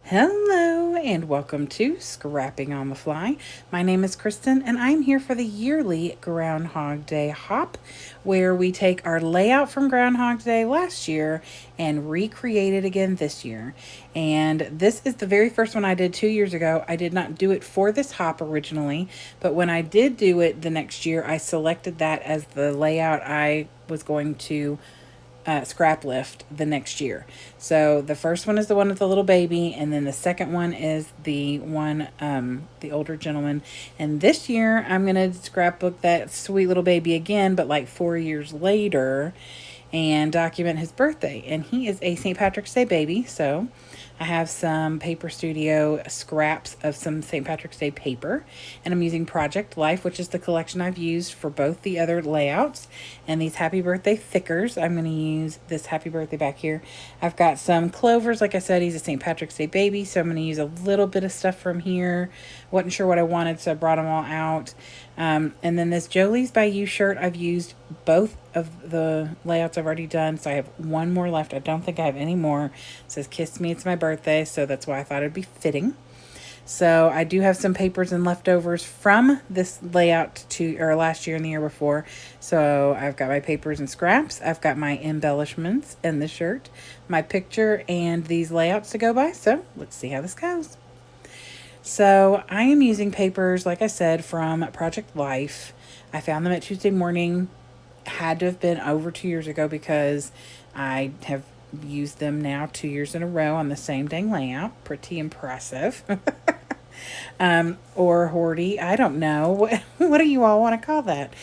Hello and welcome to Scrapping on the Fly. My name is Kristen and I'm here for the yearly Groundhog Day hop where we take our layout from Groundhog Day last year and recreate it again this year. And this is the very first one I did 2 years ago. I did not do it for this hop originally, but when I did do it the next year, I selected that as the layout I was going to scraplift the next year. So the first one is the one with the little baby, and then the second one is the one, the older gentleman. And this year I'm gonna scrapbook that sweet little baby again, but like 4 years later, and document his birthday. And he is a St. Patrick's Day baby, so I have some Paper Studio scraps of some St. Patrick's Day paper, and I'm using Project Life, which is the collection I've used for both the other layouts, and these Happy Birthday thickers. I'm going to use this Happy Birthday back here. I've got some clovers. Like I said, he's a St. Patrick's Day baby, so I'm going to use a little bit of stuff from here. Wasn't sure what I wanted, so I brought them all out. And then this Jolie's by You shirt, I've used both of the layouts I've already done, so I have one more left. I don't think I have any more. It says Kiss Me, It's My Birthday, so that's why I thought it'd be fitting. So I do have some papers and leftovers from this layout or last year and the year before. So I've got my papers and scraps. I've got my embellishments and the shirt, my picture, and these layouts to go by. So let's see how this goes. So I am using papers, like I said, from Project Life. I found them at Tuesday Morning. Had to have been over 2 years ago because I have used them now 2 years in a row on the same dang layout. Pretty impressive. Or hoardy. I don't know. What do you all want to call that?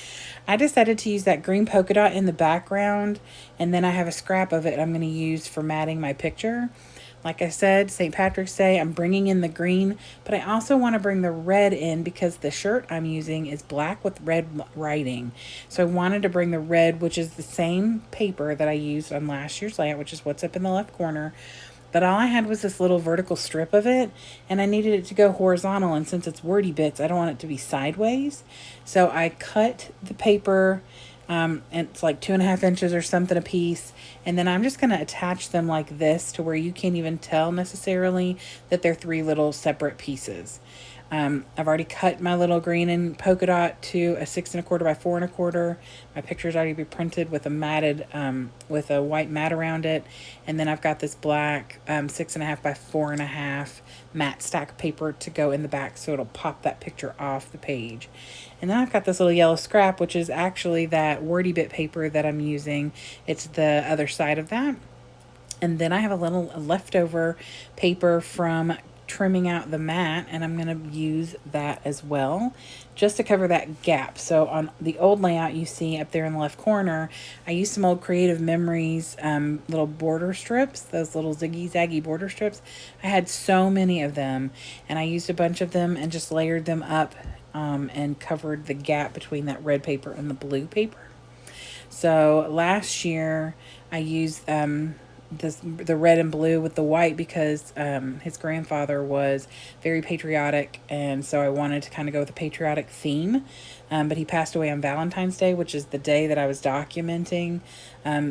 I decided to use that green polka dot in the background, and then I have a scrap of it I'm going to use for matting my picture. Like I said, St. Patrick's Day, I'm bringing in the green, but I also want to bring the red in because the shirt I'm using is black with red writing. So I wanted to bring the red, which is the same paper that I used on last year's layout, which is what's up in the left corner. But all I had was this little vertical strip of it, and I needed it to go horizontal, and since it's wordy bits, I don't want it to be sideways. So I cut the paper, and it's like 2.5 inches or something a piece, and then I'm just going to attach them like this to where you can't even tell necessarily that they're three little separate pieces. I've already cut my little green and polka dot to a 6.25 by 4.25. My picture's already been printed with a matted, with a white mat around it. And then I've got this black 6.5 by 4.5 matte stack paper to go in the back so it'll pop that picture off the page. And then I've got this little yellow scrap, which is actually that wordy bit paper that I'm using. It's the other side of that. And then I have a little leftover paper from trimming out the mat, and I'm going to use that as well just to cover that gap. So on the old layout you see up there in the left corner, I used some old Creative Memories little border strips, those little ziggy zaggy border strips. I had so many of them, and I used a bunch of them and just layered them up and covered the gap between that red paper and the blue paper. So last year I used the red and blue with the white because his grandfather was very patriotic, and so I wanted to kind of go with a patriotic theme. But he passed away on Valentine's Day, which is the day that I was documenting.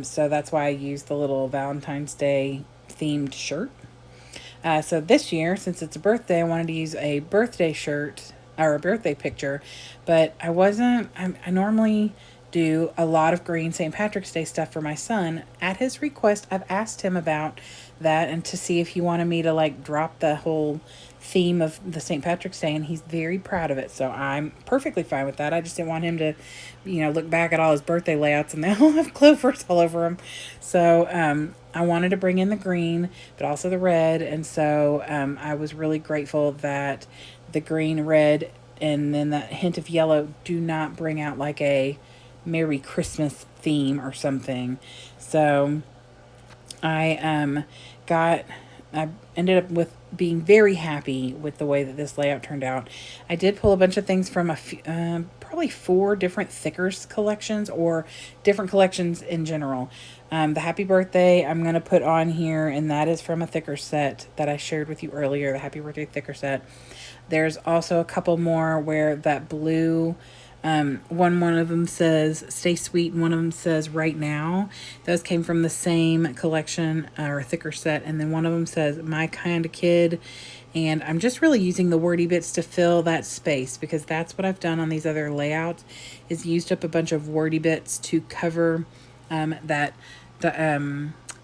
So that's why I used the little Valentine's Day themed shirt. So this year, since it's a birthday, I wanted to use a birthday shirt or a birthday picture, but I normally do a lot of green St. Patrick's Day stuff for my son. At his request, I've asked him about that and to see if he wanted me to like drop the whole theme of the St. Patrick's Day, and he's very proud of it. So I'm perfectly fine with that. I just didn't want him to, look back at all his birthday layouts and they all have clovers all over them. So I wanted to bring in the green, but also the red. And so I was really grateful that the green, red, and then that hint of yellow do not bring out like a Merry Christmas theme or something. So I ended up with being very happy with the way that this layout turned out. I did pull a bunch of things from probably 4 different thickers collections or different collections in general. The Happy Birthday I'm going to put on here, and that is from a thicker set that I shared with you earlier, the Happy Birthday thicker set. There's also a couple more where that blue One of them says "Stay Sweet" and one of them says "Right Now." Those came from the same collection or thicker set, and then one of them says "My Kind of Kid." And I'm just really using the wordy bits to fill that space, because that's what I've done on these other layouts, is used up a bunch of wordy bits to cover the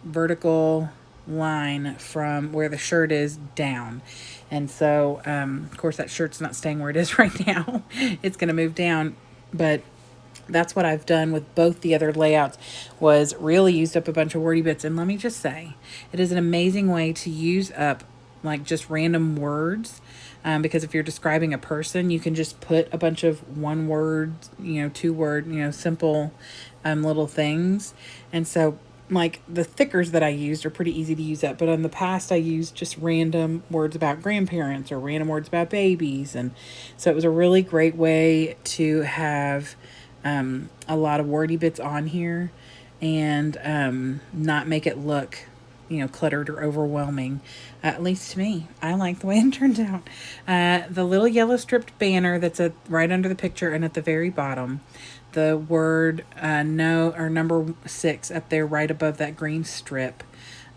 vertical line from where the shirt is down. And so of course that shirt's not staying where it is right now. It's going to move down, but that's what I've done with both the other layouts, was really used up a bunch of wordy bits. And let me just say, it is an amazing way to use up like just random words, because if you're describing a person, you can just put a bunch of one word, two word, simple little things. And so like the thickers that I used are pretty easy to use up, but in the past I used just random words about grandparents or random words about babies. And so it was a really great way to have a lot of wordy bits on here, and not make it look cluttered or overwhelming. At least to me, I like the way it turned out. The little yellow stripped banner that's right under the picture, and at the very bottom, the word no, or number 6 up there right above that green strip.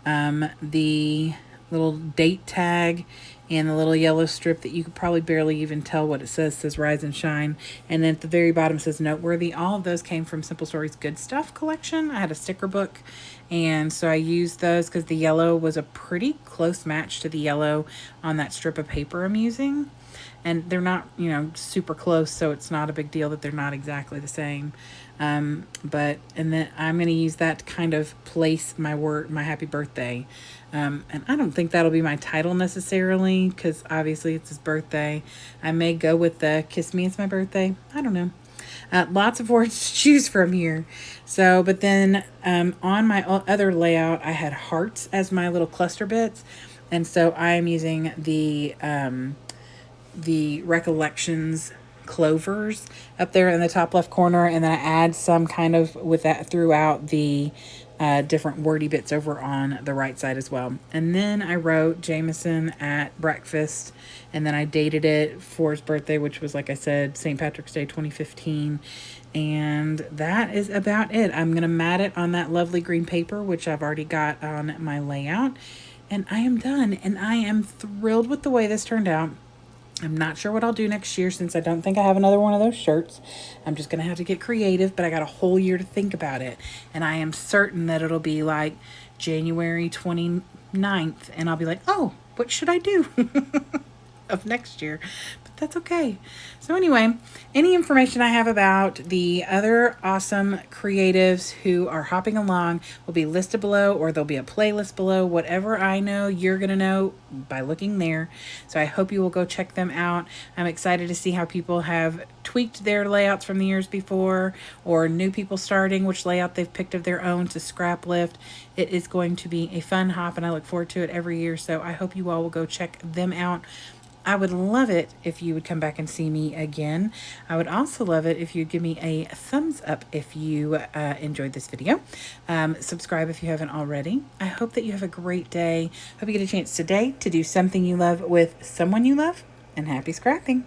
The little date tag and the little yellow strip that you could probably barely even tell what it says Rise and Shine. And then at the very bottom says Noteworthy. All of those came from Simple Stories Good Stuff collection. I had a sticker book, and so I used those because the yellow was a pretty close match to the yellow on that strip of paper I'm using. And they're not, super close, so it's not a big deal that they're not exactly the same. And then I'm going to use that to kind of place my happy birthday. And I don't think that'll be my title necessarily, because obviously it's his birthday. I may go with the "Kiss Me, It's My Birthday." I don't know. Lots of words to choose from here. So, but then on my other layout, I had hearts as my little cluster bits. And so I'm using the recollections clovers up there in the top left corner, and then I add some kind of with that throughout the different wordy bits over on the right side as well. And then I wrote Jameson at breakfast, and then I dated it for his birthday, which was, like I said, St. Patrick's Day 2015. And that is about it. I'm going to mat it on that lovely green paper, which I've already got on my layout, and I am done. And I am thrilled with the way this turned out. I'm not sure what I'll do next year, since I don't think I have another one of those shirts. I'm just going to have to get creative, but I got a whole year to think about it. And I am certain that it'll be like January 29th, and I'll be like, oh, what should I do of next year? But that's okay. So anyway, any information I have about the other awesome creatives who are hopping along will be listed below, or there'll be a playlist below. Whatever I know, you're going to know by looking there. So I hope you will go check them out. I'm excited to see how people have tweaked their layouts from the years before, or new people starting, which layout they've picked of their own to scraplift. It is going to be a fun hop, and I look forward to it every year. So I hope you all will go check them out. I would love it if you would come back and see me again. I would also love it if you'd give me a thumbs up if you enjoyed this video. Subscribe if you haven't already. I hope that you have a great day. Hope you get a chance today to do something you love with someone you love, and happy scrapping.